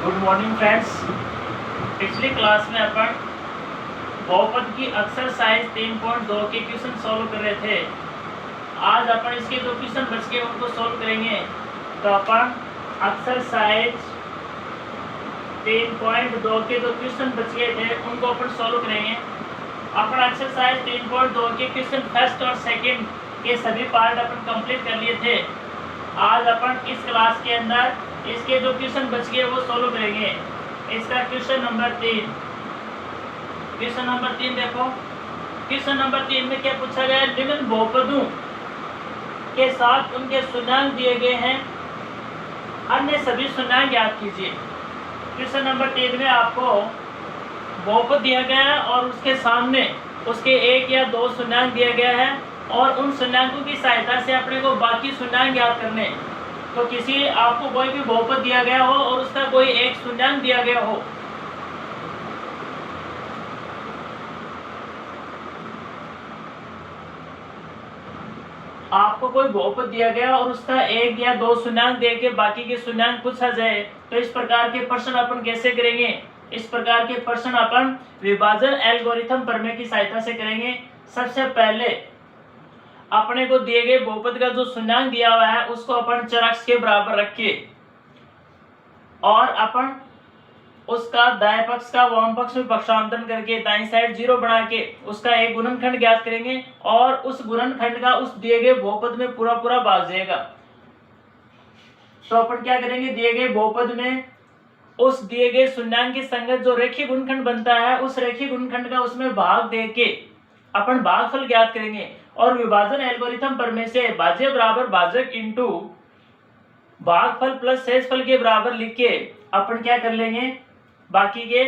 Good morning friends. पिछली class में अपन बहुपद की एक्सरसाइज 3.2 के क्वेश्चन सॉल्व कर रहे थे। आज अपन इसके जो क्वेश्चन बच गए उनको सॉल्व करेंगे। तो अपन एक्सरसाइज 3.2 के जो क्वेश्चन बच गए थे उनको अपन सॉल्व करेंगे। अपन एक्सरसाइज 3.2 के क्वेश्चन फर्स्ट और सेकंड के सभी पार्ट अपन कंप्लीट कर लिए थे। आज अपन इस क्लास के अंदर इसके जो क्वेश्चन बच गए वो सॉल्व करेंगे। इसका क्वेश्चन नंबर 3 देखो। क्वेश्चन नंबर 3 में क्या पूछा गया है? निम्न बहुपदों के साथ उनके शून्यांक दिए गए हैं, अन्य सभी शून्यांक ज्ञात कीजिए। क्वेश्चन नंबर 3 में आपको बहुपद दिया गया है और उसके सामने उसके एक या दो शून्यांक दिया गया है और उन शून्याङ्कों की सहायता से अपने को बाकी शून्याङ्क ज्ञात करने। तो किसी आपको कोई भी बहुपद दिया गया हो और उसका कोई एक शून्याङ्क दिया गया हो, आपको कोई बहुपद दिया गया और उसका एक या दो शून्याङ्क दे के बाकी के शून्याङ्क पूछा जाए तो इस प्रकार के प्रश्न अपन कैसे करेंगे? इस प्रकार के प्रश्न अपन विभाजन एल्गोरिथम प्रमेय की सहायता से करेंगे। सबसे पहले अपने को दिए गए बहुपद का जो शून्याङ्क दिया हुआ है उसको अपन चर अक्ष के बराबर रख के और अपन उसका दाएं पक्ष का वाम पक्ष में पक्षांतरण करके दाईं साइड 0 बना के उसका एक गुणनखंड ज्ञात करेंगे और उस गुणनखंड का उस दिए गए बहुपद में पूरा पूरा भाग जाएगा। तो अपन क्या करेंगे? दिए गए बहुपद में उस दिए गए शून्याङ्क की संगत जो रेखीय गुणनखंड बनता है उस रेखीय गुणनखंड का उसमें भाग दे के अपन भागफल ज्ञात करेंगे और विभाजन एल्गोरिथम प्रमेय से भाज्य बराबर भाजक इंटू भागफल प्लस शेषफल के बराबर लिख के अपन क्या कर लेंगे? बाकी के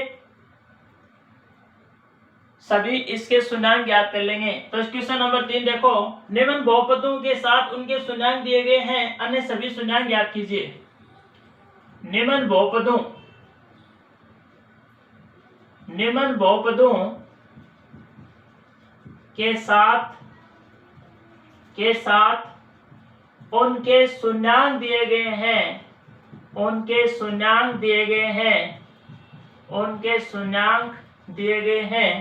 सभी इसके शून्याङ्क ज्ञात कर लेंगे। तो क्वेश्चन नंबर 3 देखो। निम्न बहुपदों के साथ उनके शून्याङ्क दिए गए हैं, अन्य सभी शून्याङ्क ज्ञात कीजिए। निम्न बहुपदों के साथ उनके शून्याङ्क दिए गए हैं,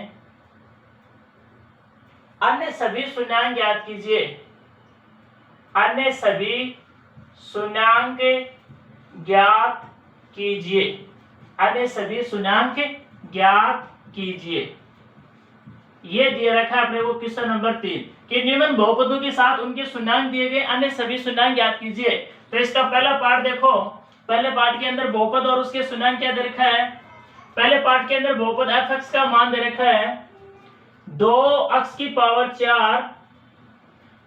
अन्य सभी शून्याङ्क ज्ञात कीजिए। अन्य सभी शून्याङ्क ज्ञात कीजिए। ये दिए रखा है अपने को क्वेश्चन नंबर 3 कि निम्न बहुपदों के साथ उनके शून्याङ्क दिए गए, अन्य सभी शून्याङ्क ज्ञात कीजिए। तो इसका पहला पार्ट देखो। पहले पार्ट के अंदर बहुपद और उसके शून्याङ्क क्या दे रखा है? पहले पार्ट के अंदर बहुपद f(x) का मान दे रखा है 2x⁴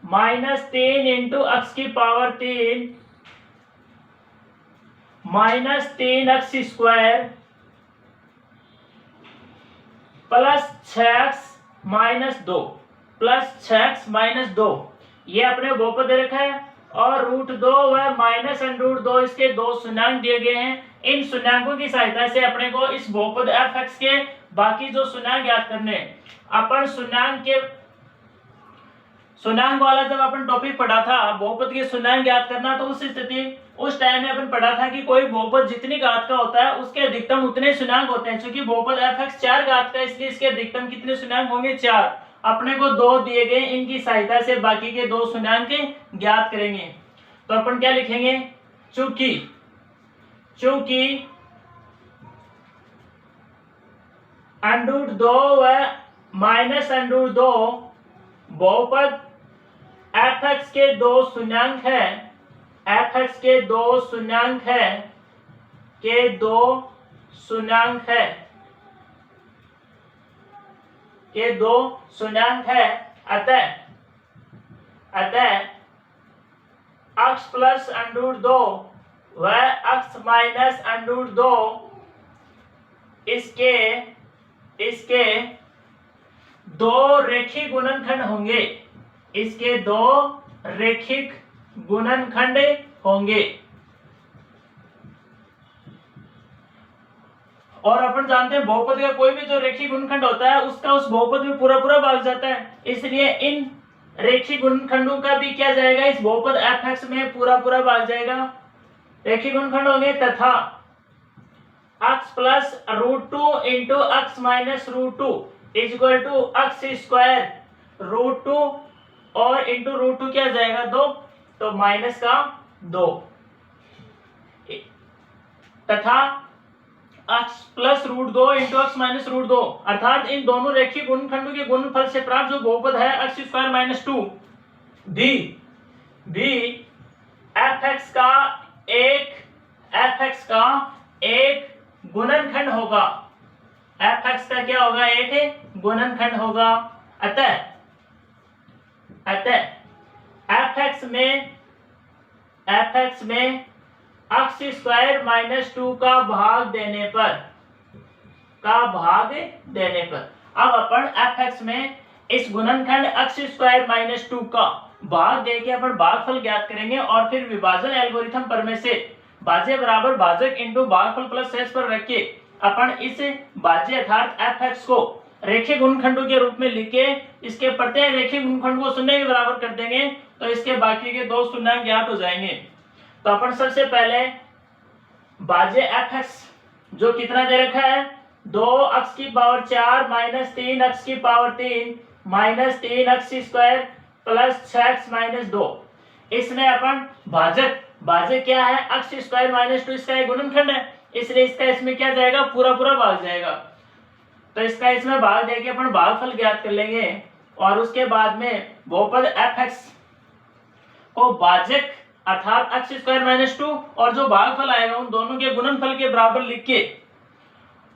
minus 3 into x⁴ minus 3x² plus 6x minus 2 ये अपने बहुपद दे रखा है और √2 व माइनस √2 इसके दो शून्याङ्क दिए गए हैं। इन शून्याङ्कों की सहायता से अपने को इस बहुपद f(x) के बाकी जो शून्याङ्क ज्ञात करने। अपन शून्याङ्क वाला जब अपन टॉपिक पढ़ा था बहुपद के शून्याङ्क ज्ञात करना, तो उस टाइम में अपन पढ़ा था कि कोई बहुपद जितनी घात का होता है उसके अधिकतम उतने शून्याङ्क होते हैं। क्योंकि बहुपद f(x) 4 घात का, इसलिए इसके अधिकतम कितने शून्याङ्क होंगे? 4। अपने को 2 दिए गए, इनकी सहायता से बाकी के 2 शून्याङ्क ज्ञात करेंगे। तो अपन क्या लिखेंगे? चूंकि √2 व माइनस √2 बहुपद f(x) के 2 शून्याङ्क है, अतः x प्लस √2 व x माइनस √2 इसके 2 रेखिक गुणनखंड होंगे। और अपन जानते हैं बहुपद का कोई भी जो रेखिक गुणनखंड होता है उसका उस बहुपद में पूरा पूरा भाग जाता है। इसलिए इन रेखिक गुणनखंडों का भी क्या जाएगा? इस बहुपद f(x) में पूरा पूरा भाग जाएगा। रेखिक गुणनखंड होंगे तथा x plus root two into x minus root two is equal to x square root two और इंटू रूट टू क्या जाएगा 2, तो माइनस का 2 तथा x plus root 2 into x minus root 2 अर्थात इन दोनों रेखीय गुणनखंडों के गुणनफल से प्राप्त जो बहुपद है एक्स स्क्वायर माइनस 2 भी fx का एक गुणनखंड होगा। fx का क्या होगा? एक गुणनखंड होगा। अतः fx में एक्स स्क्वायर माइनस 2 का भाग देने पर अब अपन fx में इस गुणनखंड एक्स स्क्वायर माइनस 2 का भाग देके अपन भागफल ज्ञात करेंगे और फिर विभाजन एल्गोरिथम प्रमेय से भाज्य बराबर भाजक इंटू भागफल प्लस शेष पर रख के अपन इस भाज्य अर्थात fx को रेखीय गुणनखंडों के रूप में लिख के इसके प्रत्येक रेखीय गुणनखंड को शून्य के बराबर कर देंगे तो इसके बाकी के दो शून्य ज्ञात हो जाएंगे। तो अपन सबसे पहले भाज्य fx जो कितना दे रखा है 2x की पावर 4 माइनस 3x की power 3 minus 3x square plus 6x minus 2 इसमें अपन भाजक क्या है x स्क्वायर माइनस 2 इसका एक गुणनखंड है इसलिए इसका इसमें क्या जाएगा पूरा भाग जाएगा। तो इसका इसमें भाग देके अपन भागफल ज्ञात कर लेंगे और उसके बाद में बहुपद fx को भाजक अर्थात x स्क्वायर माइनस 2 और जो भागफल आएगा उन दोनों के गुणनफल के बराबर लिख के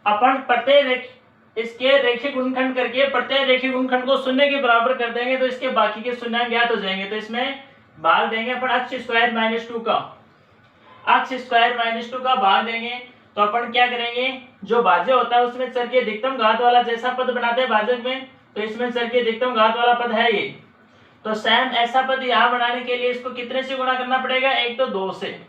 अपन प्रत्येक इसके रेखीय गुणनखंड करके प्रत्येक रेखीय गुणनखंड को शून्य के बराबर कर देंगे तो इसके बाकी के शून्य ज्ञात हो जाएंगे। तो इसमें भाग देंगे अपन x स्क्वायर माइनस 2 का भाग देंगे तो अपन क्या करेंगे जो भाज्य होता है उसमें चर की अधिकतम घात वाला जैसा पद बनाते हैं भाजक में तो इसमें चर की अधिकतम घात वाला पद है ये। तो सेम ऐसा पद यहाँ बनाने के लिए इसको कितने से गुणा करना पड़ेगा? एक तो 2 से,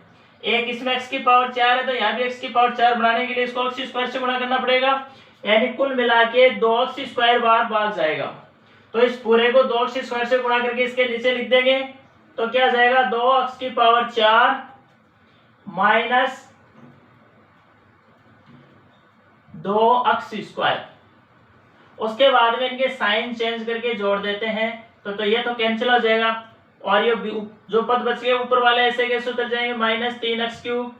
एक इसमें x की पावर 4 है तो यहाँ भी x की पावर 4 बनाने के लिए इसको x स्क्वायर से गुणा करना पड़ेगा यानी कुल मिला के 2x स्क्वायर बार भाग जाएगा। तो इस पूरे को 2x स्क्वायर से गुणा करके इसके नीचे लिख देंगे तो क्या जाएगा 2x की पावर 4 माइनस 2x स्क्वायर। उसके बाद में इनके साइन चेंज करके जोड़ देते हैं तो ये तो कैंसिल हो जाएगा और ये जो पद बच गए ऊपर वाले ऐसे कैसे उतर जाएंगे माइनस 3x क्यूब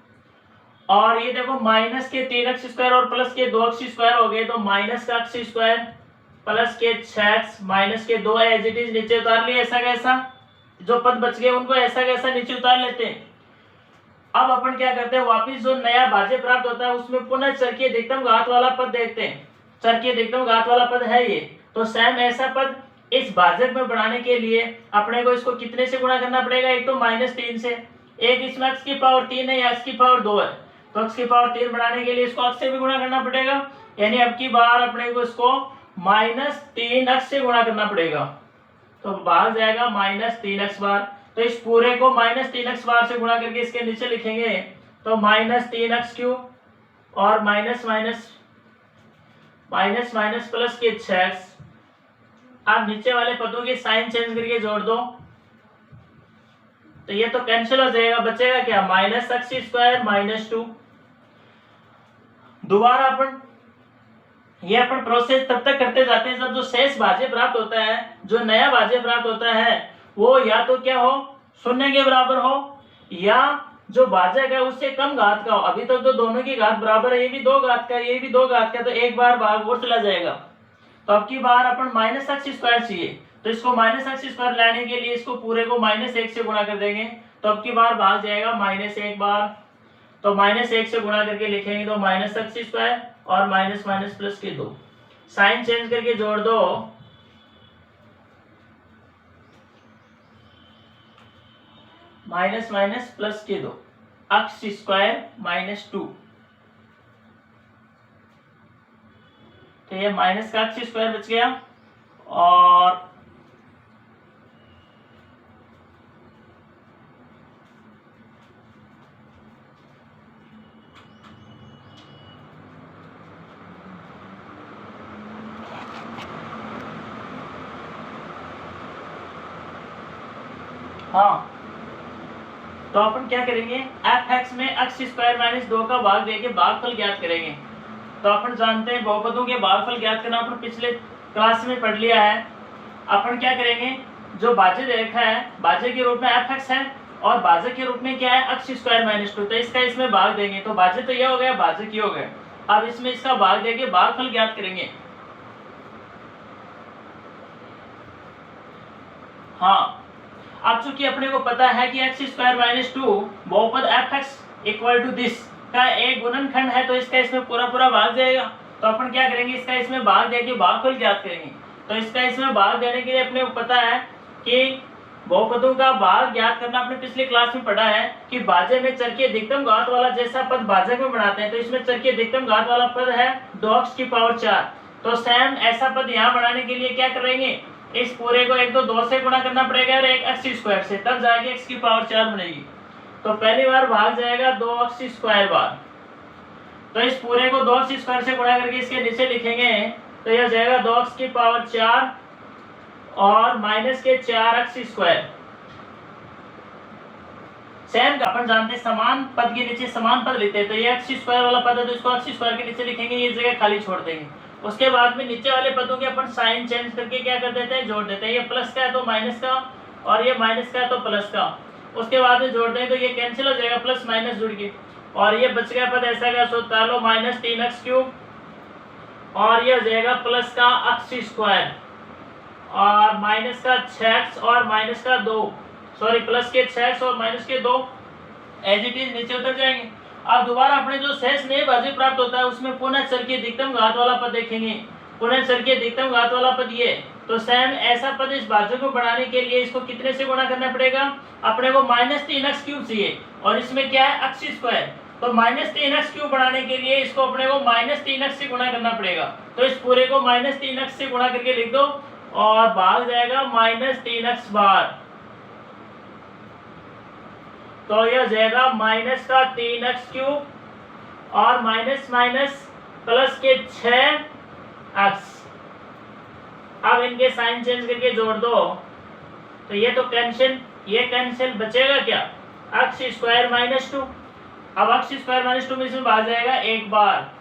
और ये देखो माइनस के 3x स्क्वायर और प्लस के 2x स्क्वायर हो गए तो माइनस का x स्क्वायर प्लस के 6x माइनस के 2 एज इट इज नीचे उतार लिए ऐसा कैसा जो पद बच गए उनको ऐसा कैसा नीचे उतार लेते हैं। अब अपन क्या करते हैं वापिस जो नया भाज्य प्राप्त होता है उसमें पुनः चर की अधिकतम घात वाला पद देखते हैं। चर की अधिकतम घात वाला पद है ये तो सेम ऐसा पद इस भाजक में बढ़ाने के लिए अपने को इसको कितने से गुणा करना पड़ेगा? एक तो -3 से, एक इसमें x की पावर 3 है या x की पावर 2 है तो x की पावर 3 बढ़ाने के लिए इसको x से भी गुणा करना पड़ेगा यानी अब की बार अपने को इसको -3x से गुणा करना पड़ेगा तो भाग जाएगा -3x बार। तो इस पूरे को -3x बार से गुणा करके इसके नीचे लिखेंगे तो -3x क्यूब और माइनस माइनस प्लस के 6x। आप नीचे वाले पदों के साइन चेंज करके जोड़ दो तो ये तो कैंसिल हो जाएगा बचेगा क्या -x स्क्वायर माइनस 2। दोबारा अपन प्रोसेस तब तक करते जाते हैं जब जो शेष भाज्य प्राप्त होता है जो नया भाज्य प्राप्त होता है वो या तो क्या हो शून्य के बराबर हो या जो भाजक है उससे कम घात का हो। अभी तक तो दोनों की घात बराबर है ये भी 2 घात का ये भी 2 घात का तो एक बार भाग और चला जाएगा। तो अब की बार अपन -x स्क्वायर चाहिए तो इसको -x स्क्वायर लाने के लिए इसको पूरे को -1 से गुणा कर देंगे तो अब की बार भाग जाएगा -1 बार तो -1 से गुणा करके लिखेंगे तो -x स्क्वायर और माइनस प्लस के 2 साइन चेंज करके जोड़ दो माइनस प्लस के 2 x स्क्वायर -2 तो ये माइनस का x स्क्वायर बच गया और हाँ तो अपन क्या करेंगे एफ एक्स में एक्स स्क्वायर माइनस 2 का भाग देके भागफल ज्ञात करेंगे। तो अपन जानते हैं बहुपदों के भागफल ज्ञात करना अपन पिछले क्लास में पढ़ लिया है। अपन क्या करेंगे, जो भाज्य दे रखा है भाज्य के रूप में एफ एक्स है और भाजक के रूप में क्या है एक्स स्क्वायर माइनस 2, तो इसका इसमें भाग देंगे। तो भाज्य तो यह हो गया, भाजक ये हो गया। अब इसमें इसका भाग देके भागफल ज्ञात करेंगे। हाँ, अब चूंकि अपने को पता है कि एक्स स्क्वायर माइनस 2 बहुपद F X equal to this का एक गुणनखंड है, तो इसका इसमें पूरा पूरा भाग जाएगा। तो अपन क्या करेंगे, इसका इसमें भाग देके भागफल ज्ञात करेंगे। तो इसका इसमें भाग देने के लिए अपने को पता है कि बहुपदों का भाग ज्ञात करना अपने पिछले क्लास में पढ़ा है कि भाज्य में चर की अधिकतम घात वाला जैसा पद भाजक में बनाते हैं, तो इसमें चर की अधिकतम घात वाला पद है 2x की पावर 4। तो सेम ऐसा पद यहाँ बनाने के लिए क्या करेंगे, इस पूरे को एक तो 2 से गुणा करना पड़ेगा और एक एक्स स्क्वायर से, तब जाके x की पावर 4 बनेगी। तो पहली बार भाग जाएगा 2x स्क्वायर बार। तो इस पूरे को 2x स्क्वायर से गुणा करके इसके नीचे लिखेंगे, तो यह जाएगा 2x की पावर 4 और माइनस के 4x स्क्वायर। सेम अपन जानते हैं समान पद के नीचे समान पद लेते हैं, तो ये एक्स स्क्वायर वाला पद है तो इसको एक्स स्क्वायर के नीचे लिखेंगे, ये जगह खाली छोड़ देंगे। उसके बाद में नीचे वाले पदों के अपन साइन चेंज करके क्या कर देते हैं, जोड़ देते हैं। ये प्लस का है तो माइनस का और ये माइनस का है तो प्लस का, उसके बाद में जोड़ दें तो ये कैंसिल हो जाएगा, प्लस माइनस जुड़ के, और ये बच गया पद ऐसा का सो तालो माइनस 3x क्यूब और ये हो जाएगा प्लस का एक्स स्क्वायर और माइनस का 6x और माइनस का 2, सॉरी प्लस के 6x और माइनस के 2 एज इट इज नीचे उतर जाएंगे। अब दोबारा अपने जो शेष नए भाज्य प्राप्त होता है उसमें पुनः चर की अधिकतम घात वाला पद देखेंगे। पुनः चर की अधिकतम घात वाला पद ये, तो सेम ऐसा पद इस भाज्य को बनाने के लिए इसको कितने से गुणा करना पड़ेगा, अपने को माइनस 3x क्यूब चाहिए और इसमें क्या है एक्स स्क्वायर, तो माइनस 3x क्यूब बनाने के लिए इसको अपने को माइनस 3x से गुणा करना पड़ेगा। तो इस पूरे को माइनस 3x से गुणा करके लिख दो और भाग जाएगा माइनस 3x बार, तो यह जाएगा माइनस का 3x क्यूब और माइनस माइनस प्लस के 6x। अब इनके साइन चेंज करके जोड़ दो तो ये तो कैंसिल, ये कैंसिल, बचेगा क्या एक्स स्क्वायर माइनस 2। अब एक्स स्क्वायर माइनस 2 में इसमें भाग जाएगा एक बार,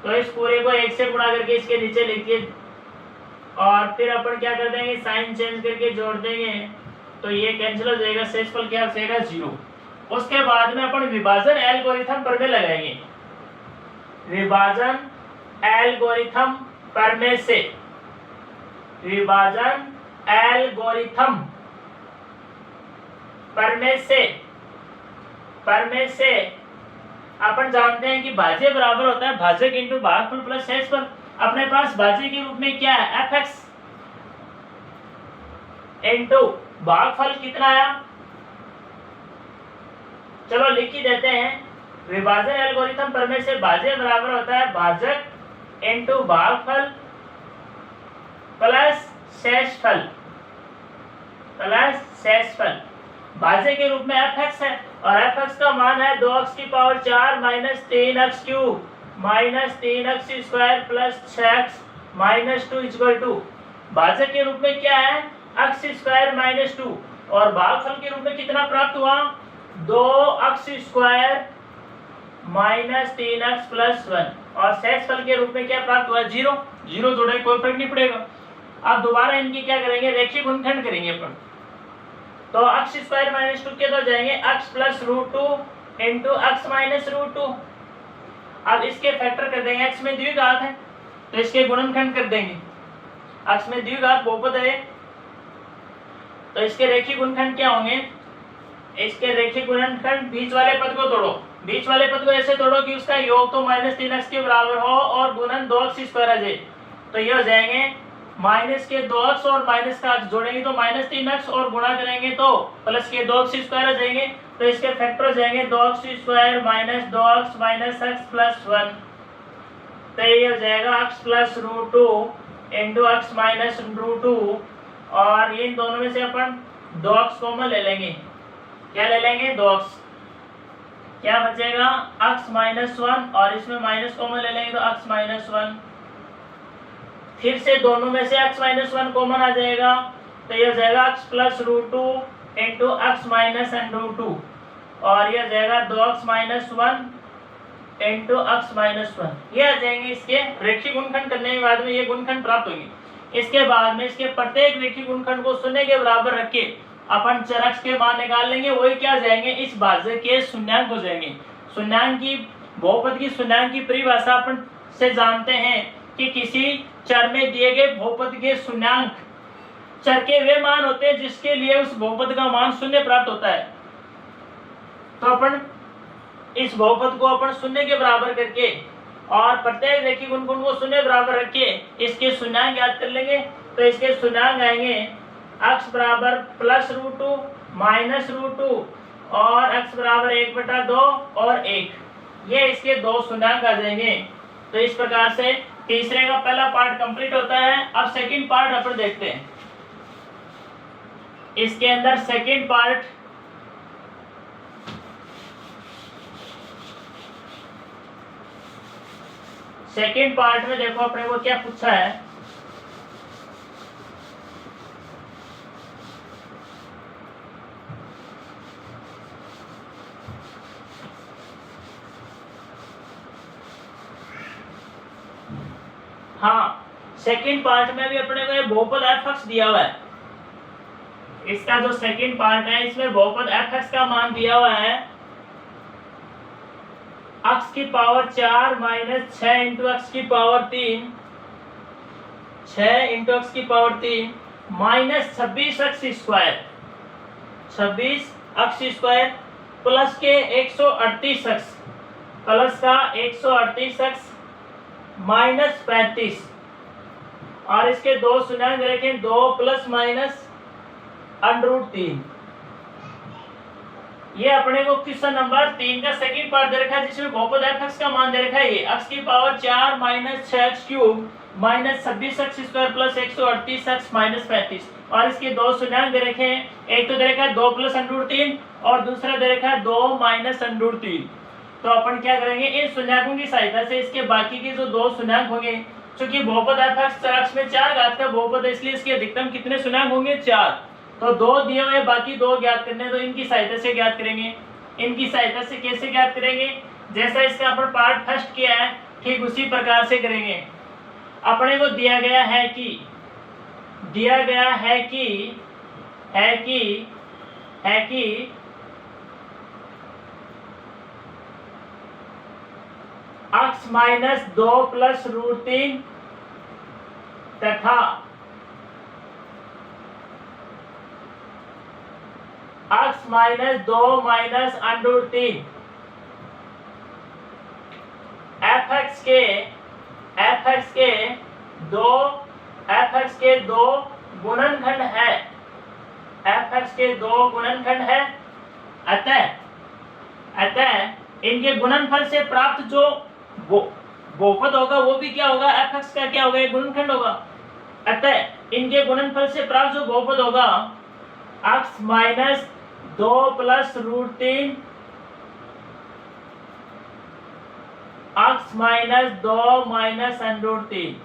तो इस पूरे को 1 से गुणा करके इसके नीचे लिखिए और फिर अपन क्या कर देंगे, साइन चेंज करके जोड़ देंगे तो ये कैंसिल हो जाएगा, शेषफल क्या बचेगा 0। उसके बाद में अपन विभाजन एल्गोरिथम प्रमेय लगाएंगे। विभाजन एल्गोरिथम प्रमेय से, विभाजन एल्गोरिथम प्रमेय से अपन जानते हैं कि भाज्य बराबर होता है भाजक इंटू भागफल प्लस शेषफल। अपने पास भाज्य के रूप में क्या है एफ एक्स इंटू भागफल कितना आया, चलो लिख ही देते हैं। विभाजन एल्गोरिथम प्रमेय से भाज्य बराबर होता है भाजक इंटू भागफल प्लस शेषफल, भाज्य के रूप में एफ एक्स है और एफ एक्स का मान है 2x की power 4 minus 3x cube minus 3x square plus 6x minus 2 equal to, भाजक के रूप में क्या है x स्क्वायर माइनस 2 और भागफल के रूप में कितना प्राप्त हुआ 2x square minus 3x plus 1 और शेषफल के रूप में क्या प्राप्त हुआ 0। 0 जोड़े कोई फर्क नहीं पड़ेगा। अब दोबारा इनकी क्या करेंगे, रेखीय गुणनखंड करेंगे अपन। तो x स्क्वायर माइनस 2 के तो जाएंगे x plus root 2 into x minus root 2। अब इसके फैक्टर कर देंगे, x में द्विघात है तो इसके गुणनखंड कर देंगे, x में द्विघात बहुपद है तो इसके रेखीय गुणनखंड क्या होंगे, इसके रेखीय गुणनखंड बीच वाले पद को तोड़ो, बीच वाले पद को ऐसे तोड़ो कि उसका योग तो माइनस 3x के बराबर हो और गुणन 2x स्क्वायर आ जाए, तो ये हो जाएंगे माइनस के 2x और माइनस का x जोड़ेंगे तो माइनस 3x और गुणा करेंगे तो प्लस के 2x स्क्वायर आ जाएंगे, तो इसके फैक्टर हो जाएंगे 2x square minus 2x minus x plus 1, तो ये हो जाएगा x plus root 2 into x minus root 2 और इन दोनों में से अपन 2x कॉमन ले लेंगे, क्या ले लेंगे 2x, क्या बचेगा x माइनस 1 और इसमें माइनस कॉमन ले लेंगे तो x माइनस 1, फिर से दोनों में से x माइनस 1 कॉमन आ जाएगा तो ये हो जाएगा x plus root 2 into x minus root 2 और ये आ जाएगा 2x minus 1 into x minus 1। ये आ जाएंगे इसके रेखीय गुणनखंड करने के बाद में ये गुणनखंड प्राप्त होंगे। इसके बाद में इसके प्रत्येक रेखीय गुणनखंड को शून्य के बराबर रख के अपन चर x के मान निकाल लेंगे, वही क्या जाएंगे इस भाज्य के शून्यांक हो जाएंगे। शून्यांक की बहुपद की शून्यांक की परिभाषा अपन से जानते हैं कि किसी चर में दिए गए बहुपद के शून्यांक चर के वे मान होते हैं जिसके लिए उस बहुपद का मान शून्य प्राप्त होता है। तो अपन इस बहुपद को अपन शून्य के बराबर करके और प्रत्येक रेखीय गुणनखंड को शून्य बराबर रख के इसके शून्यांक ज्ञात कर लेंगे। तो इसके शून्यांक आएंगे x बराबर +√2 -√2 और x बराबर 1/2 और 1। ये इसके दो शून्यांक आ जाएंगे। तो इस प्रकार से तीसरे का पहला पार्ट कंप्लीट होता है। अब सेकंड पार्ट अपन देखते हैं। इसके अंदर सेकंड पार्ट में देखो अपने को क्या पूछा है। हाँ, सेकंड पार्ट में भी अपने को ये बहुपद f(x) दिया हुआ है। इसका जो सेकंड पार्ट है इसमें बहुपद f(x) का मान दिया हुआ है x की पावर 4 माइनस 6 इंटू एक्स की पावर 3, 6 इंटू एक्स की power 3 minus 26x square, 26x square plus के 138x, प्लस का 138x माइनस 35 और इसके दो शून्यांक रखें 2 प्लस माइनस √3। ये अपने को क्वेश्चन नंबर 3 का सेकंड पार्ट दे रखा है जिसमें बहुपद f(x) का मान दे रखा है। ये x की power 4 minus 6x³ minus 26x square plus 138x minus 35 और इसके दो शून्यांक दे रखे हैं। एक तो दे रखा है 2 प्लस √3 और दूसरा दे रखा है 2 माइनस √3। तो अपन क्या करेंगे इन शून्यांकों की सहायता से इसके बाकी के जो दो शून्यांक होंगे, क्योंकि बहुपद f(x) चर x में 4 घात का बहुपद है इसलिए इसके अधिकतम कितने शून्यांक होंगे 4। तो 2 दिए हुए बाकी 2 ज्ञात करने, तो इनकी सहायता से ज्ञात करेंगे। इनकी सहायता से कैसे ज्ञात करेंगे, जैसा इसका अपन पार्ट फर्स्ट किया है ठीक उसी प्रकार से करेंगे। अपने को दिया गया है कि x माइनस 2 प्लस √3 तथा x माइनस 2 माइनस √3 f(x) के दो गुणनखंड है। f(x) के दो गुणनखंड है। अतः इनके गुणनफल से प्राप्त जो बहुपद होगा वो भी क्या होगा f(x) का क्या होगा, एक गुणनखंड होगा। अतः इनके गुणनफल से प्राप्त जो बहुपद होगा x minus 2 plus √3 x minus 2 minus √3,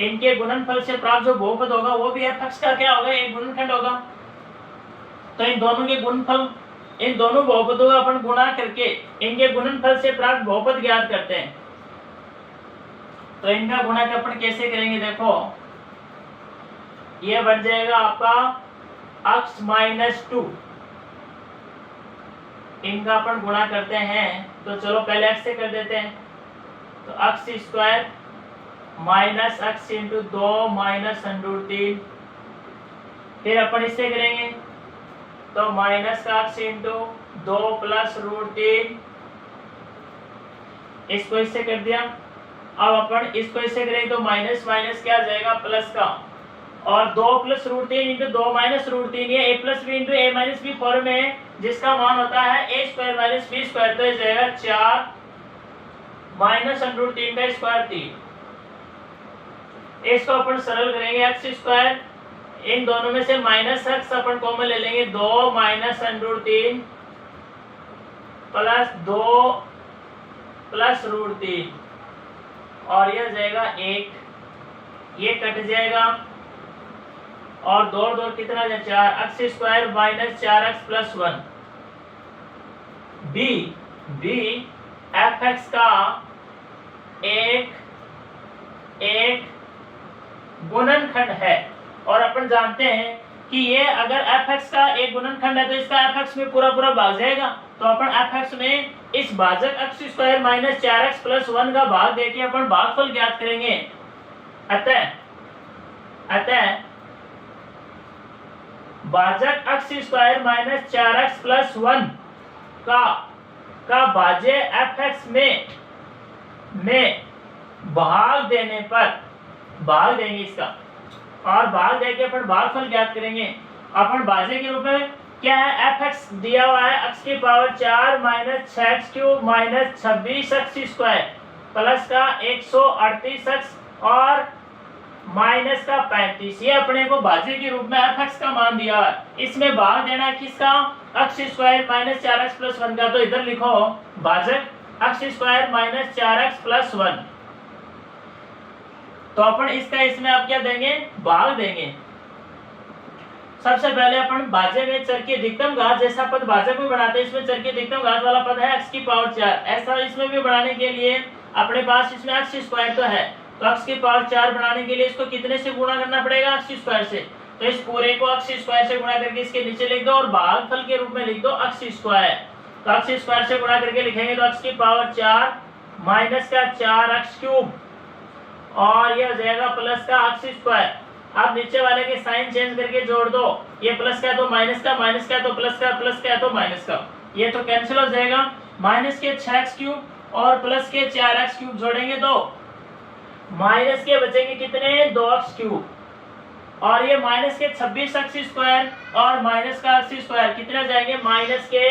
इनके गुणनफल से प्राप्त जो बहुपद होगा वो भी f(x) का क्या होगा, एक गुणनखंड होगा। तो इन दोनों के गुणनफल, इन दोनों बहुपदों का अपन गुणा करके इनके गुणनफल से प्राप्त बहुपद ज्ञात करते हैं। तो इनका गुणा अपन कैसे करेंगे, देखो ये बन जाएगा आपका x माइनस 2। इनका अपन गुणा करते हैं तो चलो पहले x से कर देते हैं। तो x square minus x into 2 minus √3, फिर अपन इससे करेंगे तो माइनस का x इंटू 2 प्लस √3, इसको इससे कर दिया। अब अपन इसको इससे करेंगे तो माइनस माइनस क्या आ जाएगा प्लस का, और 2 प्लस √3 इंटू 2 माइनस √3 ये a plus B into a minus B form में जिसका मान होता है a square minus b square. तो ये जाएगा 4 माइनस √3 का स्क्वायर 3। इसको अपन सरल करेंगे x स्क्वायर, इन दोनों में से माइनस x अपन कॉमन ले लेंगे 2 माइनस √3 प्लस 2 प्लस √3 और यह जाएगा 1, ये कट जाएगा और 2 2 कितना है 4, x square minus 4x plus 1। B B F X का एक गुणनखंड है, और अपन जानते हैं कि ये अगर एफ एक्स का एक गुणनखंड है तो इसका एफ एक्स में पूरा पूरा भाग जाएगा। तो अपन एफ एक्स में इस भाजक x square minus 4x plus 1 का भाग देके अपन भागफल ज्ञात करेंगे। अतः भाजक x square minus 4x plus 1 का भाज्य एफ एक्स में भाग देने पर भाग देंगे इसका, और भाग देके अपन भागफल ज्ञात करेंगे। अपन भाज्य के रूप में क्या है, एफ एक्स दिया हुआ है x की power 4 minus 6x cube minus 26x square plus का 138x और माइनस का 35। ये अपने को भाज्य के रूप में एफ एक्स का मान दिया है। इसमें भाग देना है किसका, x square minus 4x plus 1 का। तो इधर लिखो भाजक x square minus 4x plus 1। तो अपन इसका इसमें आप क्या देंगे, भाग देंगे। सबसे पहले अपन भाज्य में चर की अधिकतम घात जैसा पद भाजक में बनाते हैं, इसमें चर की अधिकतम घात वाला पद है x की पावर 4। ऐसा इसमें भी बनाने के लिए अपने पास इसमें x स्क्वायर तो है, तो x की पावर 4 बनाने के लिए इसको कितने से गुणा करना पड़ेगा, x स्क्वायर से। तो इस पूरे को x स्क्वायर से गुणा करके इसके नीचे लिख दो और भागफल के रूप में लिख दो x स्क्वायर। तो x स्क्वायर से गुणा करके लिखेंगे तो x की पावर 4 माइनस का 4x क्यूब और ये हो जाएगा प्लस का x स्क्वायर। अब नीचे वाले के साइन चेंज करके जोड़ दो, ये प्लस का तो माइनस का, माइनस का तो प्लस का, प्लस का तो माइनस का, ये तो कैंसिल हो जाएगा। माइनस के 6x क्यूब और प्लस के 4x क्यूब जोड़ेंगे तो माइनस के बचेंगे कितने, 2x क्यूब, और ये माइनस के 26x स्क्वायर और माइनस का x स्क्वायर कितने जाएंगे, माइनस के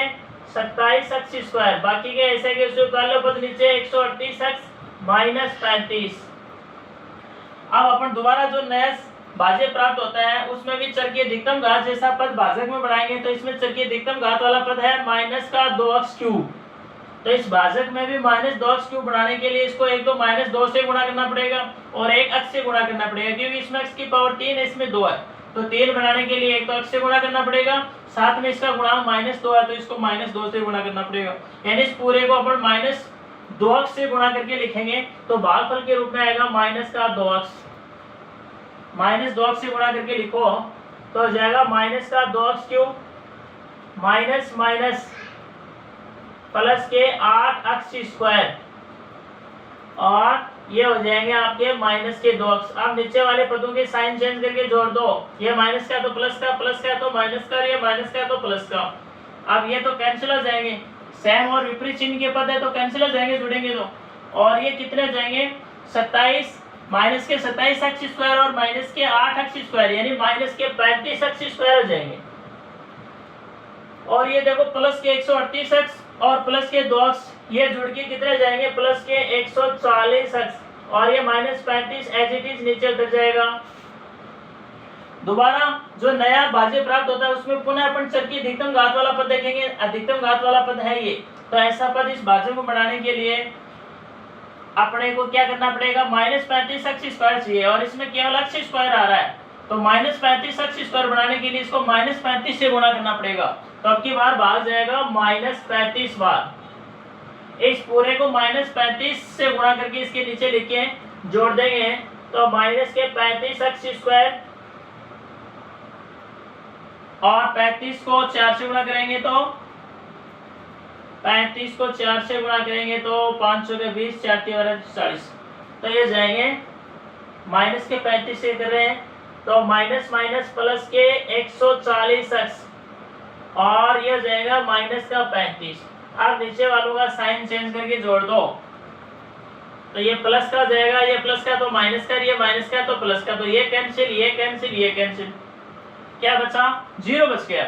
27x स्क्वायर। बाकी के ऐसे के उतार लो पद नीचे, 138x माइनस 35। अब अपन दोबारा जो नया भाज्य प्राप्त होता है उसमें भी चर की अधिकतम घात जैसा पद भाजक में बनाएंगे। तो इसमें चर की अधिकतम घात वाला पद है माइनस का 2x क्यूब। तो इस भाजक में भी माइनस 2x क्यूब बनाने के लिए इसको एक तो माइनस 2 से गुणा करना पड़ेगा और एक x से गुणा करना पड़ेगा, क्योंकि इसमें x की पावर 3 है, इसमें 2 है। तो 3 बनाने के लिए एक तो x से गुणा करना पड़ेगा, साथ में इसका गुणांक माइनस 2 है तो इसको माइनस 2 से गुणा करना पड़ेगा। यानी इस पूरे को अपन माइनस 2x से गुणा करके लिखेंगे तो भागफल के रूप में आएगा माइनस का 2x। माइनस 2x से गुणा करके लिखो तो हो जाएगा माइनस का 2x cube minus minus plus के 8x स्क्वायर और ये हो जाएंगे आपके माइनस के 2x। अब नीचे वाले पदों के साइन चेंज करके जोड़ दो, ये माइनस का तो प्लस का, प्लस का तो माइनस का, ये माइनस का तो प्लस का। अब ये तो कैंसिल हो जाएंगे, सेम और विपरीत चिन्ह के पद है तो कैंसिल हो जाएंगे जुड़ेंगे तो, और ये कितने जाएंगे 27 माइनस के 27x स्क्वायर और माइनस के 8x स्क्वायर यानी माइनस के 35x स्क्वायर हो जाएंगे। और ये देखो प्लस के 138x और प्लस के 2x ये जुड़ के कितने जाएंगे, प्लस के 140x और ये माइनस 35 एज इट इज नीचे उतर जाएगा। दोबारा जो नया भाज्य प्राप्त होता है उसमें पुनः अपन चर की अधिकतम घात वाला पद देखेंगे। अधिकतम घात वाला पद है ये, तो ऐसा पद इस भाज्य को बनाने के लिए अपने को क्या करना पड़ेगा, माइनस 35x स्क्वायर चाहिए और इसमें केवल x स्क्वायर आ रहा है। तो माइनस 35x स्क्वायर बनाने के लिए इसको माइनस 35 से गुणा करना पड़ेगा। तो अब की बार भाग जाएगा माइनस 35 बार। इस पूरे को माइनस 35 से गुणा करके इसके नीचे लिख के जोड़ देंगे तो माइनस के 35x स्क्वायर और 35 को 4 से गुणा करेंगे तो 35 को 4 से गुणा करेंगे तो 5 के 20 4 40, तो ये जाएंगे माइनस के 35 से कर रहे हैं तो माइनस माइनस प्लस के 140x और ये जाएगा माइनस का 35। अब नीचे वालों का साइन चेंज करके जोड़ दो तो ये प्लस का जाएगा, ये प्लस का तो माइनस का, ये माइनस का तो प्लस का, तो ये कैंसिल, ये कैंसिल, ये कैंसिल, क्या बचा, 0 बच गया।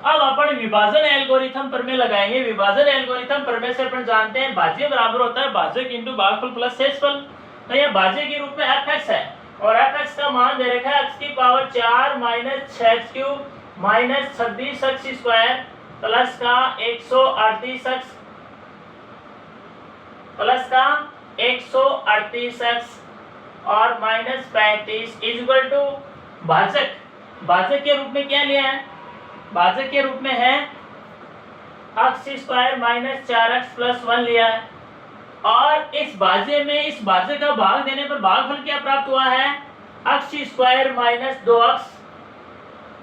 अब अपन विभाजन एल्गोरिथम प्रमेय लगाएंगे। विभाजन एल्गोरिथम प्रमेय से अपन जानते हैं भाज्य बराबर होता है भाजक इंटू भागफल प्लस शेषफल। तो ये भाज्य के रूप में fx है और fx का मान दे रखा है x की power 4 minus 6x cube minus 26x square plus का 138x प्लस का 138x और माइनस 35 इक्वल टू भाजक। भाजक के रूप में क्या लिया है, भाजक के रूप में है x square minus 4x plus 1 लिया है, और इस भाज्य में इस भाज्य का भाग देने पर भागफल क्या प्राप्त हुआ है, x square minus 2x,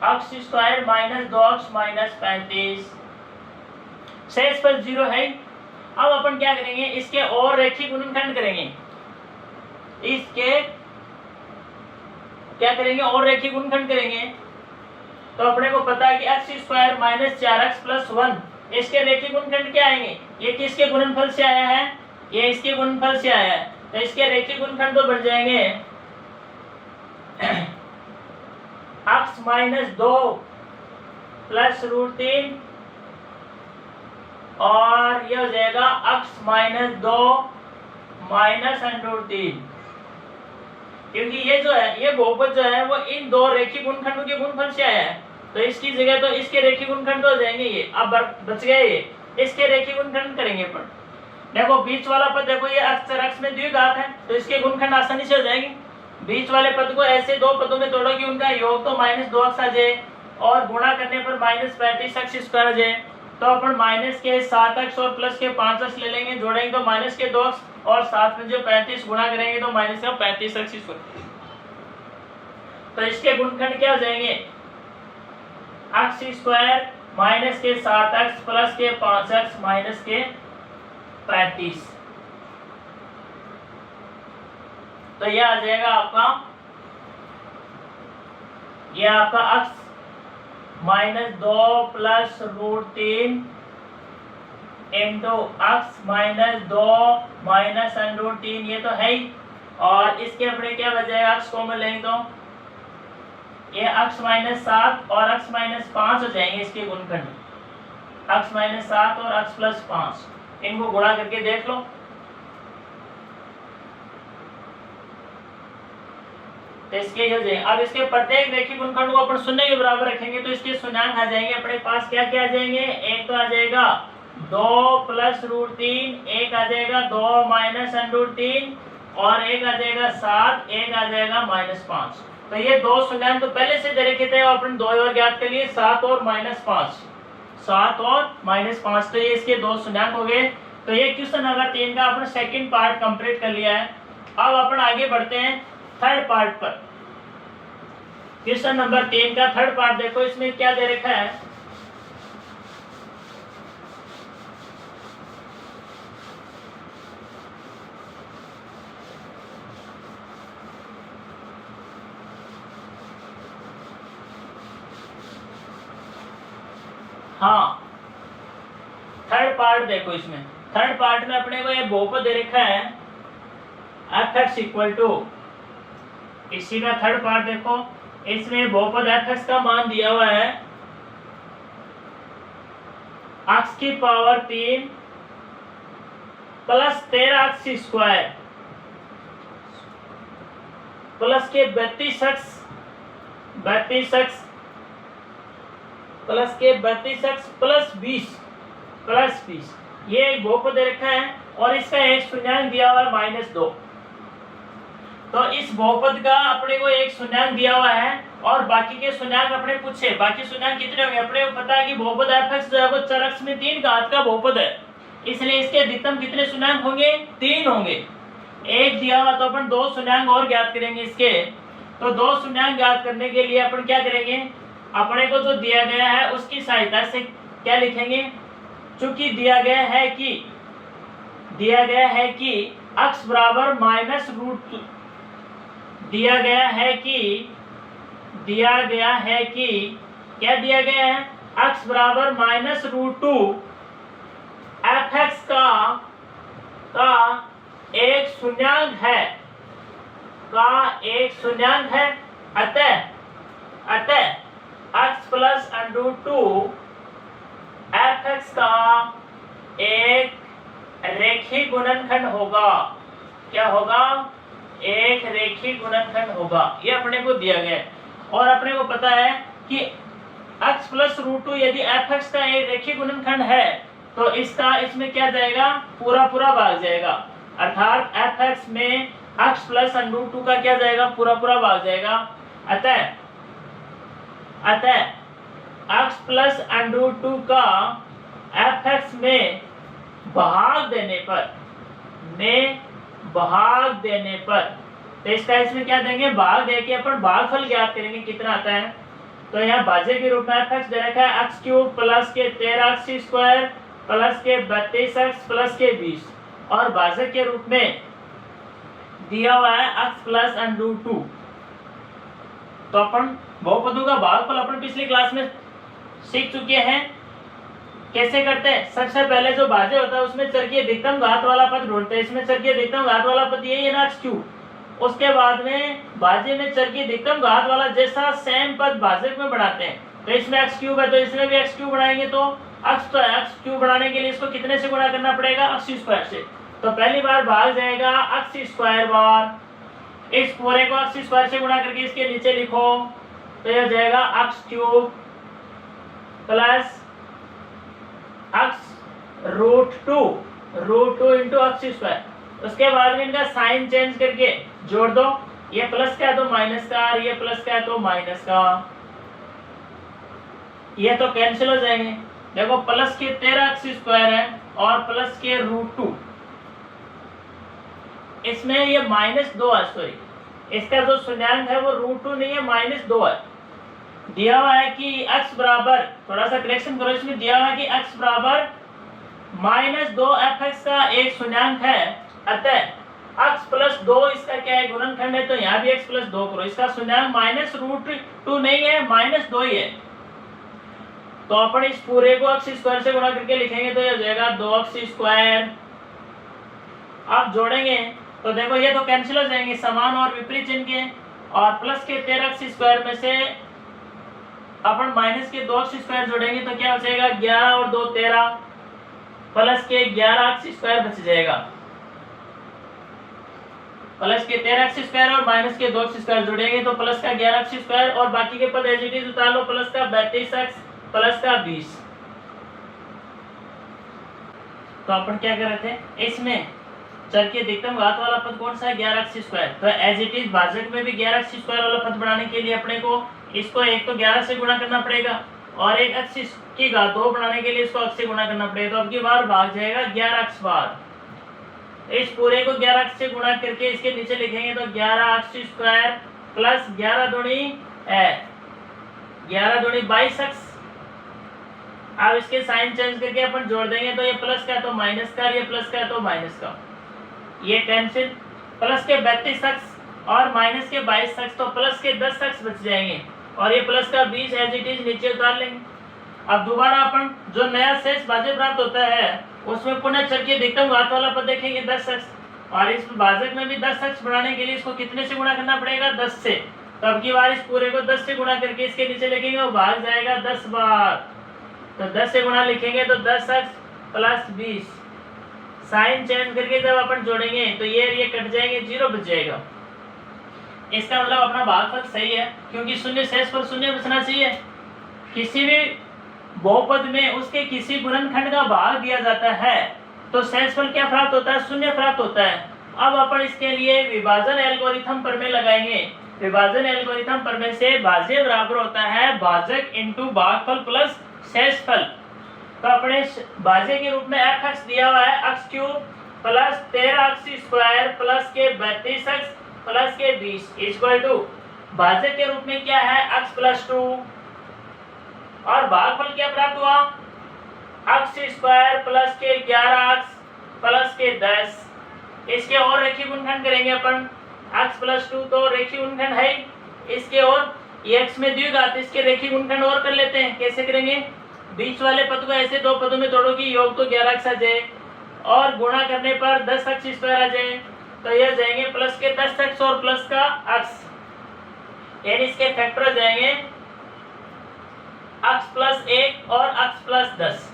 x square minus 2x minus 35, शेष पर 0 है। अब अपन क्या करेंगे, इसके और रेखिक गुणनखंड करेंगे, इसके क्या करेंगे, और रेखिक गुणनखंड करेंगे। तो अपने को पता है कि x square minus 4x plus 1, इसके रेखिक गुणनखंड क्या आएंगे, ये किसके गुणनफल से आया है, ये इसके गुणनफल से आया है, तो इसके रेखिक गुणनखंड तो बन जाएंगे x माइनस 2 प्लस √3 और ये हो जाएगा x माइनस 2 माइनस √3, क्योंकि ये जो है, ये बहुपद जो है वो इन दो रेखिक गुणनखंडों के गुणनफल से आया है, तो इसकी जगह तो इसके रेखिक गुणनखंड हो जाएंगे, ये अब बच गए, ये इसके रेखिक गुणनखंड करेंगे अपन। देखो बीच वाला पद, देखो ये x में द्विघात है, तो इसके गुणनखंड आसानी से हो जाएंगे। बीच वाले पद को ऐसे दो पदों में तोड़ो कि उनका योग तो -2x आ जाए और गुणा करने पर -35x स्क्वायर आ जाए, तो अपन माइनस के 7x और प्लस के 5x ले लेंगे, जोड़ेंगे तो माइनस के 2x और साथ में जो 35 गुणा करेंगे तो माइनस का 35x स्क्वायर, तो इसके गुणनखंड क्या हो जाएंगे, x स्क्वायर माइनस के 7x प्लस के 5x माइनस के 35, तो यह आ जाएगा आपका, यह आपका x minus 2 plus √3 into x minus 2 minus √3, ये तो है ही, और इसके अपने क्या बचेगा, x कॉमन लेंगे तो ये x माइनस 7 और x माइनस 5 हो जाएंगे इसके गुणनखंड, x माइनस 7 और x प्लस 5, इनको गुणा करके देख लो, तो इसके हो जाएंगे। अब इसके प्रत्येक रेखिक गुणनखंड को अपन शून्य के बराबर रखेंगे, तो इसके शून्यांक आ जाएंगे अपने पास, क्या क्या आ जाएंगे, एक तो आ जाएगा 2 प्लस √3, एक आ जाएगा 2 माइनस √3 और एक आ जाएगा 7, एक आ जाएगा -5। तो ये दो शून्यांक तो पहले से दे रखे थे, अपन दो और ज्ञात कर लिए, 7 और -5, 7 और -5, तो ये इसके दो शून्यांक हो गए। तो ये क्वेश्चन नंबर 3 का अपन सेकंड पार्ट कंप्लीट कर लिया है। अब अपन आगे बढ़ते हैं थर्ड पार्ट पर। क्वेश्चन नंबर 3 का थर्ड पार्ट देखो, इसमें क्या दे रखा है, हाँ थर्ड पार्ट देखो, इसमें थर्ड पार्ट में अपने को ये बहुपद दे रखा है f(x) इक्वल टू, इसी का थर्ड पार्ट देखो, इसमें बहुपद f(x) का मान दिया हुआ है x की power 3 plus 13x square plus के 32x प्लस के 32x प्लस 20 ये एक बहुपद दे रखा है, और इसका एक शून्यांक दिया हुआ है -2। तो इस बहुपद का अपने को एक शून्यांक दिया हुआ है और बाकी के शून्यांक अपने पूछे, बाकी शून्यांक कितने होंगे, अपने को पता है कि बहुपद f(x) जो है वो चर में 3 घात का बहुपद है, इसलिए इसके अधिकतम कितने शून्यांक होंगे, 3 होंगे। एक दिया हुआ तो अपन 2 शून्यांक और ज्ञात करेंगे इसके, तो 2 शून्यांक ज्ञात करने के लिए अपन क्या करेंगे, अपने को जो दिया गया है उसकी सहायता से क्या लिखेंगे, चूंकि दिया गया है कि x बराबर -√2, दिया गया है कि क्या दिया गया है, x बराबर -√2 f(x) का एक शून्यांक है, अतः x प्लस √2 f(x) का एक रेखिक गुणनखंड होगा। क्या होगा, एक रेखिक गुणनखंड होगा, ये अपने को दिया गया है। और अपने को पता है कि x प्लस √2 यदि f(x) का एक रेखिक गुणनखंड है तो इसका इसमें क्या जाएगा, पूरा भाग जाएगा, अर्थात f(x) में x प्लस √2 का क्या जाएगा, पूरा भाग जाएगा। अतः x प्लस √2 का एफ एक्स में भाग देने पर तो इसका इसमें क्या देंगे, भाग देके अपन भागफल ज्ञात करेंगे कितना आता है। तो यहाँ भाज्य के रूप में एफ एक्स दे रखा है एक्स क्यूब प्लस के 13x स्क्वायर प्लस के 32x प्लस के 20 और भाजक के रूप में दिया हुआ है x प्लस √2। तो अपन बहुपदों का भागफल अपन पिछली क्लास में सीख चुके हैं। कैसे करते हैं, सबसे पहले जो भाज्य होता है उसमें चर की अधिकतम घात वाला पद ढूंढते हैं। इसमें चर की अधिकतम घात वाला पद यही है ना एक्स क्यूब। उसके बाद में भाज्य में चर की अधिकतम घात वाला जैसा सेम पद भाजक में बढ़ाते हैं। तो इसमें एक्स क्यूब है तो इसमें भी एक्स क्यूब बढ़ाएंगे तो एक्स क्यूब बढ़ाने के लिए इसको कितने से गुणा करना पड़ेगा, एक्स स्क्वायर से। तो पहली बार भाग जाएगा एक्स स्क्वायर बार, इस पूरे को एक्स स्क्वायर से गुणा करके इसके नीचे लिखो तो यह जाएगा x cube plus x√2 into x square. उसके बाद में इनका साइन चेंज करके जोड़ दो, ये प्लस का है तो माइनस का, ये प्लस का है तो माइनस का, ये तो कैंसिल हो जाएंगे। देखो प्लस के 13x स्क्वायर है और प्लस के √2, इसमें ये -2 है, सॉरी इसका जो शून्यांक है वो √2 नहीं है -2 है। दिया हुआ है कि x बराबर, थोड़ा सा करेक्शन करो, इसमें दिया हुआ है कि x बराबर -2 fx का एक शून्यांक है, अतः x प्लस 2 इसका क्या है, गुणनखंड है, तो यहाँ भी x प्लस 2 करो। इसका शून्यांक -√2 नहीं है, -2 ही है। तो अपन इस पूरे को x स्क्वायर से गुणा करके लिखेंगे तो यह हो जाएगा 2x स्क्वायर। आप जोड़ेंगे तो देखो ये तो कैंसिल हो जाएंगे, समान और विपरीत चिन्ह के, और प्लस के 13x स्क्वायर में से अपन माइनस के 2x स्क्वायर जोड़ेंगे तो क्या हो जाएगा, 11 और 2 13, प्लस के 11x स्क्वायर बच जाएगा। प्लस के 13x स्क्वायर और माइनस के 2x स्क्वायर जोड़ेंगे तो प्लस का 11x स्क्वायर और बाकी के पद एज इट इज उतार लो, प्लस का 32x प्लस का 20। तो अपन क्या कर रहे थे, इसमें चर के अधिकतम घात वाला पद कौन सा है, 11x स्क्वायर। तो एज इट इज भाजक में भी 11x स्क्वायर वाला पद बनाने के लिए अपने को इसको एक तो 11 से गुणा करना पड़ेगा और एक x की घात 2 बनाने के लिए इसको x से गुणा करना पड़ेगा। तो अब की बार भाग जाएगा 11x बार, इस पूरे को 11x से गुणा करके इसके नीचे लिखेंगे तो 11x स्क्वायर प्लस 11 दूनी 22x। अब इसके साइन चेंज करके अपन जोड़ देंगे तो ये प्लस का है तो माइनस का, ये प्लस का है तो माइनस का, ये कैंसिल। प्लस के 32x और माइनस के 22x, तो प्लस के 10x बच जाएंगे और ये प्लस का 20 एज इट इज नीचे उतार लेंगे। अब दोबारा अपन जो नया शेष भाज्य प्राप्त होता है उसमें पुनः चर की अधिकतम घात वाला पद देखेंगे 10x, और इस भाजक में भी 10x बढ़ाने के लिए इसको कितने से गुणा करना पड़ेगा, 10 से। तो अब की बार इस पूरे को 10 से गुणा करके इसके नीचे लिखेंगे और भाग जाएगा 10 बार। तो 10 से गुणा लिखेंगे तो 10x प्लस 20, साइन चेंज करके जब अपन जोड़ेंगे तो ये कट जाएंगे, 0 बच जाएगा। इसका मतलब अपना भागफल सही है, क्योंकि शून्य शेष पर शून्य बचना चाहिए। किसी भी बहुपद में उसके किसी गुणनखंड का भाग दिया जाता है तो शेषफल क्या प्राप्त होता है, शून्य प्राप्त होता है। अब अपन इसके लिए विभाजन एल्गोरिथम प्रमेय लगाएंगे। विभाजन एल्गोरिथम प्रमेय से भाज्य बराबर होता है भाजक इंटू भागफल प्लस शेषफल। तो अपने भाज्य के रूप में fx दिया हुआ है x cube plus 13x square plus के 32x प्लस के 20 इक्वल टू भाज्य के रूप में क्या है x प्लस 2, और भागफल क्या प्राप्त हुआ, x स्क्वायर प्लस के 11x प्लस के 10। इसके और रेखीय गुणनखंड करेंगे अपन, x प्लस 2 तो रेखीय गुणनखंड है, इसके और ये x में द्विघात, इसके रेखीय गुणनखंड और कर लेते हैं। कैसे करेंगे, बीच वाले पद को ऐसे दो पदों में तोड़ो कि योग तो 11x आ जाए और गुणा करने पर 10x स्क्वायर आ जाए, तो यह जाएंगे प्लस के 10x और प्लस का x, यानी इसके फैक्टर हो जाएंगे x प्लस 1 और x प्लस 10।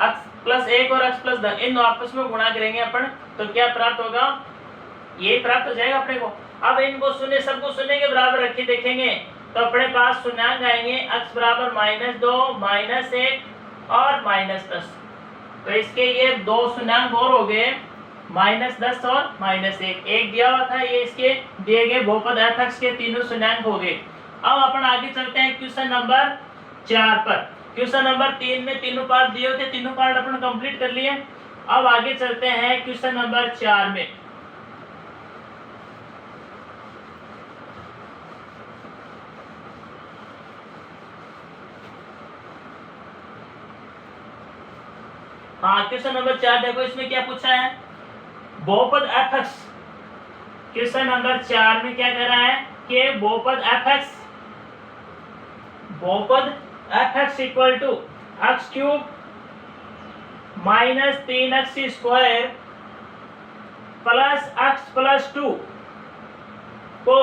x प्लस 1 और x प्लस 10 इन आपस में गुणा करेंगे अपन तो क्या प्राप्त होगा, ये प्राप्त हो जाएगा अपने को। अब इनको शून्य, सबको शून्य के बराबर रखे देखेंगे तो अपने पास शून्यांक आएंगे x बराबर -2 -1 और -10। तो इसके ये दो शून्यांक और हो गए, -10 और -1। एक दिया हुआ था, ये इसके दिए गए बहुपद fx के तीनों शून्यांक हो गए। अब अपन आगे चलते हैं क्वेश्चन नंबर 4 पर। क्वेश्चन नंबर 3 में तीनों पार्ट दिए होते, तीनों पार्ट अपन कंप्लीट कर लिए। अब आगे चलते हैं क्वेश्चन नंबर 4 में। हाँ, क्वेश्चन नंबर 4 देखो, इसमें क्या पूछा है, बहुपद fx। क्वेश्चन नंबर 4 में क्या कह रहा है कि बहुपद fx equal to x cube minus 3x square plus x plus 2 को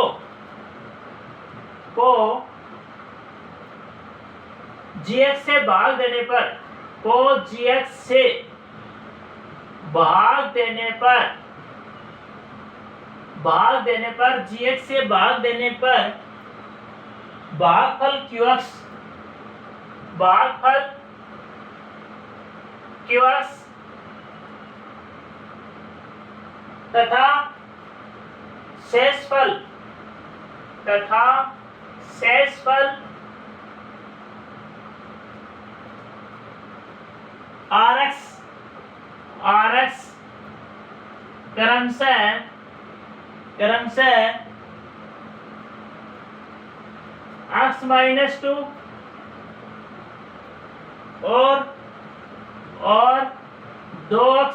gx से भाग देने पर, gx से भाग देने पर भागफल qx तथा शेषफल rx क्रमशः x माइनस 2 और 2x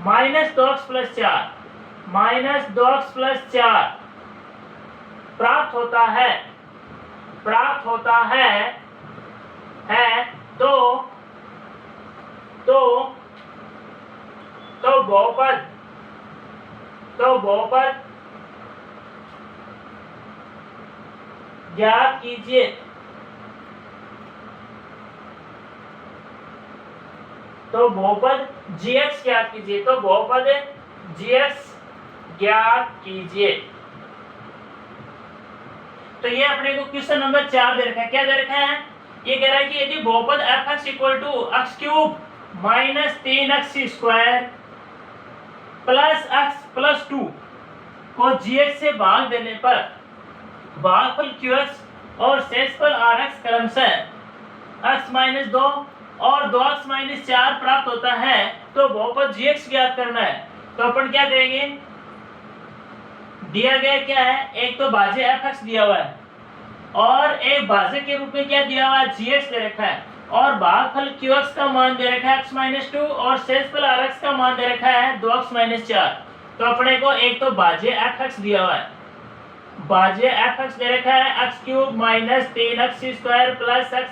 माइनस 2x प्लस 4 प्राप्त होता है तो बहुपद ज्ञात कीजिए। तो बहुपद gx ज्ञात कीजिए। तो बहुपद gx ज्ञात कीजिए। तो ये अपने को क्वेश्चन नंबर 4 दे रखा है। क्या दे रखा है, ये कह रहा है कि यदि बहुपद fx equal to x cube minus 3x square plus x plus 2 को gx से भाग देने पर भागफल qx और शेषफल rx क्रमशः x माइनस 2 और 2x माइनस 4 प्राप्त होता है, तो बहुपद gx ज्ञात करना है। तो अपन क्या करेंगे, दिया गया क्या है, एक तो भाज्य fx दिया हुआ है और एक भाज्य के रूप में क्या दिया हुआ है, gx दे रखा है, और भागफल qx का मान दे रखा है x माइनस 2 और शेषफल rx का मान दे रखा है 2x माइनस 4। तो अपने को एक तो भाज्य fx दिया हुआ है, भाज्य fx दे रखा है x cube minus 3x square plus x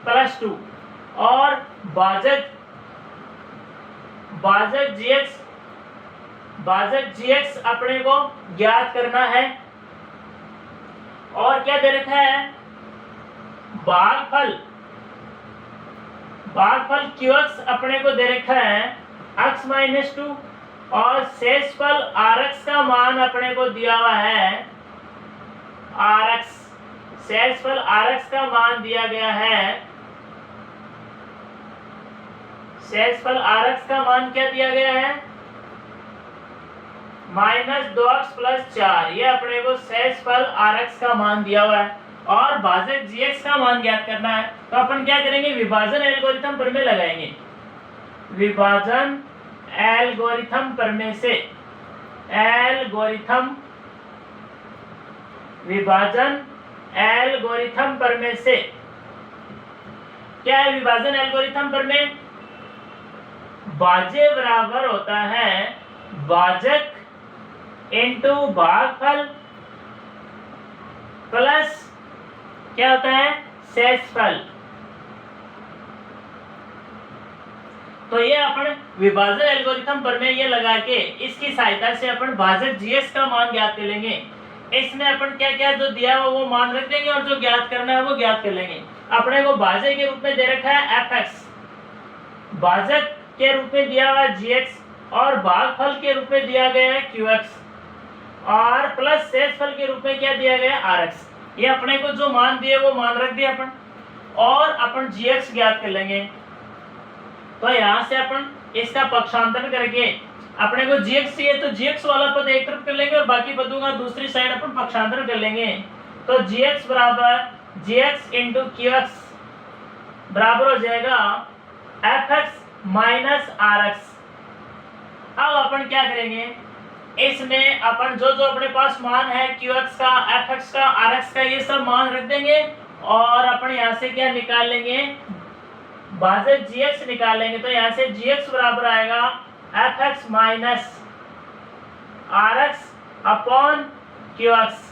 plus 2 और भाजक gx अपने को ज्ञात करना है। और क्या दे रखा है, भागफल qx अपने को दे रखा है x माइनस 2 और शेषफल rx का मान अपने को दिया हुआ है rx। शेषफल rx का मान दिया गया है, शेषफल rx का मान क्या दिया गया है, माइनस 2x प्लस 4। ये अपने को शेषफल rx का मान दिया हुआ है और भाजक gx का मान ज्ञात करना है। तो अपन क्या करेंगे, विभाजन एल्गोरिथम प्रमेय लगाएंगे। विभाजन एल्गोरिथम प्रमेय से विभाजन एल्गोरिथम प्रमेय से क्या है, विभाजन एल्गोरिथम प्रमेय, भाज्य बराबर होता है भाजक इनटू भागफल प्लस क्या होता है, शेषफल। तो ये अपन विभाजन एल्गोरिथम प्रमेय ये लगा के इसकी सहायता से अपन भाजक gx का मान ज्ञात कर लेंगे। इसमें अपन क्या क्या जो दिया हुआ वो मान रख देंगे और जो ज्ञात करना है वो ज्ञात कर लेंगे। अपने को भाजक के रूप में दे रखा है fx, भाजक के रूप में दिया हुआ है gx और भागफल के रूप में दिया गया है qx और प्लस शेषफल के रूप में क्या दिया गया है rx। ये अपने को जो मान दिए वो मान रख दिया अपन और अपन gx ज्ञात कर लेंगे। तो यहाँ से अपन इसका पक्षांतर करके अपने को gx चाहिए तो gx वाला पद एक तरफ कर लेंगे और बाकी पदों का दूसरी साइड अपन पक्षांतर कर लेंगे। तो gx बराबर gx इंटू qx बराबर हो जाएगा fx माइनस rx। अब अपन क्या करेंगे, इसमें अपन जो जो अपने पास मान है qx का, fx का, rx का, ये सब मान रख देंगे और अपन यहाँ से क्या निकाल लेंगे, भाजक gx निकाल लेंगे। तो यहाँ से gx बराबर आएगा fx minus rx upon qx।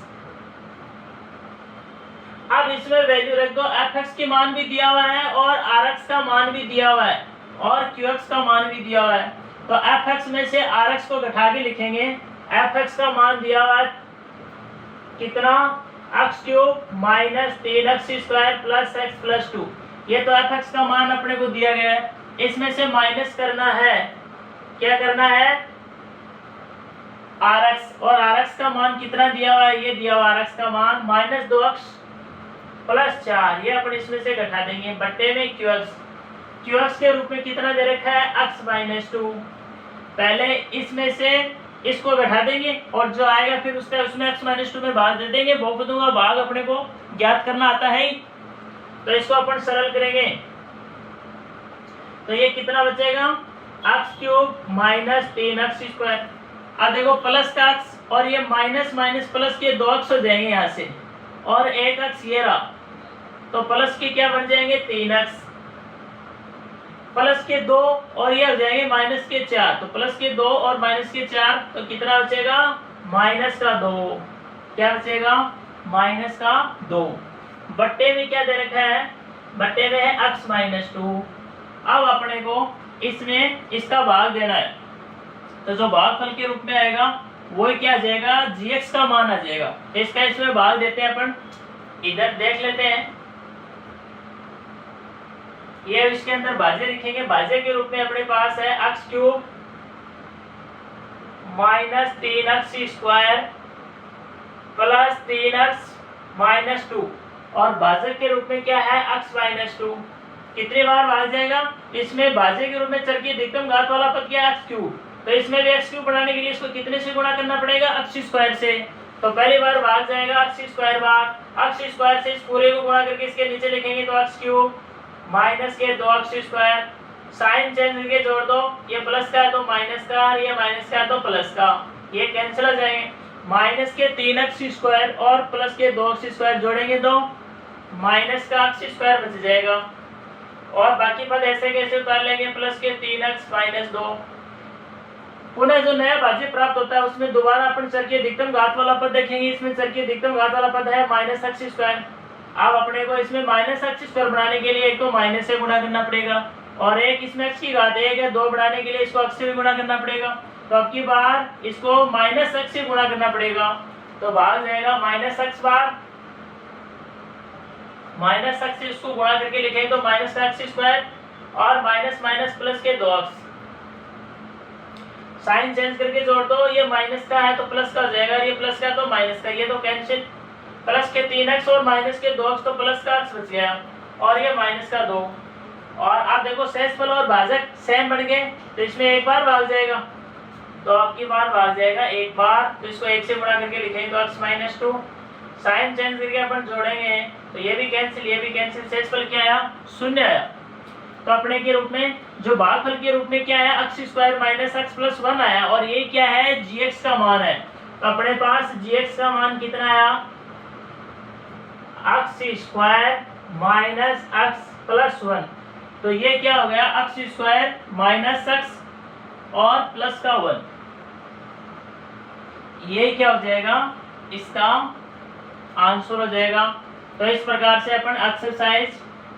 अब इसमें वैल्यू रख दो, fx की मान भी दिया हुआ है और rx का मान भी दिया हुआ है और qx का मान भी दिया हुआ है। तो fx में से rx को घटा के लिखेंगे। fx का मान दिया हुआ है कितना, x cube minus 3x square plus x plus 2। ये तो fx का मान अपने को दिया गया है, इसमें से माइनस करना है, क्या करना है, rx। और rx का मान कितना दिया हुआ है, ये दिया हुआ rx का मान माइनस 2x प्लस 4, ये अपन इसमें से घटा देंगे बट्टे में qx के रूप में कितना दे रखा है, x माइनस 2। पहले इसमें से इसको घटा देंगे और जो आएगा फिर उसका उसमें x माइनस 2 में भाग दे देंगे। बहुपदों का भाग अपने को ज्ञात करना आता है, तो इसको अपन सरल करेंगे। तो ये कितना बचेगा, x cube minus 3x square. अब देखो प्लस का x और ये माइनस माइनस प्लस के 2x हो जाएंगे यहाँ से और एक x ये रहा, तो प्लस के क्या बन जाएंगे 3x, प्लस के 2 और ये हो जाएंगे माइनस के 4। तो प्लस के 2 और माइनस के 4, तो कितना बचेगा, माइनस का 2। क्या बचेगा, माइनस का 2। बट्टे में क्या दे रखा है, बट्टे में है x माइनस 2। अब अपने को इसमें इसका भाग देना है, तो जो भागफल के रूप में आएगा वो क्या आ जाएगा, gx का मान आ जाएगा। तो इसका इसमें भाग देते हैं अपन, इधर देख लेते हैं। ये इसके अंदर भाज्य लिखेंगे, भाज्य के रूप में अपने पास है x cube minus 3x square plus 3x minus 2 और भाजक के रूप में क्या है, x माइनस 2। कितनी बार भाग जाएगा, इसमें भाज्य के रूप में चर की अधिकतम घात वाला पद क्या है, x क्यूब। तो इसमें भी x क्यूब बनाने के लिए इसको कितने से गुणा करना पड़ेगा, x स्क्वायर से। तो पहली बार भाग जाएगा x square bar, x square से इस पूरे को गुणा करके इसके नीचे लिखेंगे तो x क्यूब माइनस के 2x स्क्वायर, साइन चेंज करके जोड़ दो, ये प्लस का है तो माइनस का, ये माइनस का है तो प्लस का, ये कैंसिल हो जाएंगे। माइनस के 3x स्क्वायर और प्लस के 2x स्क्वायर जोड़ेंगे तो माइनस का x स्क्वायर बच जाएगा और बाकी पद ऐसे कैसे उतार लेंगे, प्लस के 3x माइनस 2। पुनः जो नया भाज्य प्राप्त होता है उसमें दोबारा अपन चर की अधिकतम घात वाला पद देखेंगे। इसमें चर की अधिकतम घात वाला पद है माइनस x स्क्वायर। अब अपने को इसमें माइनस x स्क्वायर बनाने के लिए एक तो माइनस से गुणा करना पड़ेगा और एक इसमें x की घात 1 है 2 बढ़ाने के लिए इसको x से भी गुणा करना पड़ेगा। तो अब की बार इसको माइनस x से गुणा करना पड़ेगा, तो भाग जाएगा माइनस x बार, माइनस x से इसको गुणा करके लिखेंगे तो माइनस का x स्क्वायर और माइनस माइनस प्लस के 2x, साइन चेंज करके जोड़ दो, ये माइनस का है तो प्लस का हो जाएगा, ये प्लस का तो माइनस का, ये तो कैंसिल। प्लस के 3x और माइनस के 2x तो प्लस का x बच गया और ये माइनस का 2। और आप देखो शेषफल और भाजक सेम बन गए, तो इसमें एक बार भाग जाएगा, तो आपकी बार भाग जाएगा एक बार, तो इसको 1 से गुणा करके लिखेंगे तो x माइनस 2। साइन चेंज करके अपन जोड़ेंगे तो ये भी कैंसिल, ये भी कैंसिल, शेषफल क्या आया, 0 आया। तो अपने के रूप में जो भागफल के रूप में क्या है, x square minus x plus 1 आया और ये क्या है, gx का मान है। तो अपने पास gx का मान कितना आया, x square minus x plus 1। तो ये क्या हो गया, x स्क्वायर माइनस x और प्लस का 1, ये क्या हो जाएगा, इसका आंसर हो जाएगा। तो इस प्रकार से अपन एक्सरसाइज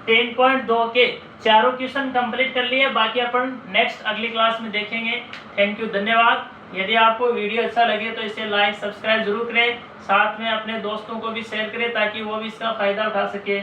10.2 के चारों क्वेश्चन कंप्लीट कर लिए, बाकी अपन नेक्स्ट अगली क्लास में देखेंगे। थैंक यू, धन्यवाद। यदि आपको वीडियो अच्छा लगे तो इसे लाइक सब्सक्राइब जरूर करें, साथ में अपने दोस्तों को भी शेयर करें ताकि वो भी इसका फायदा उठा सके।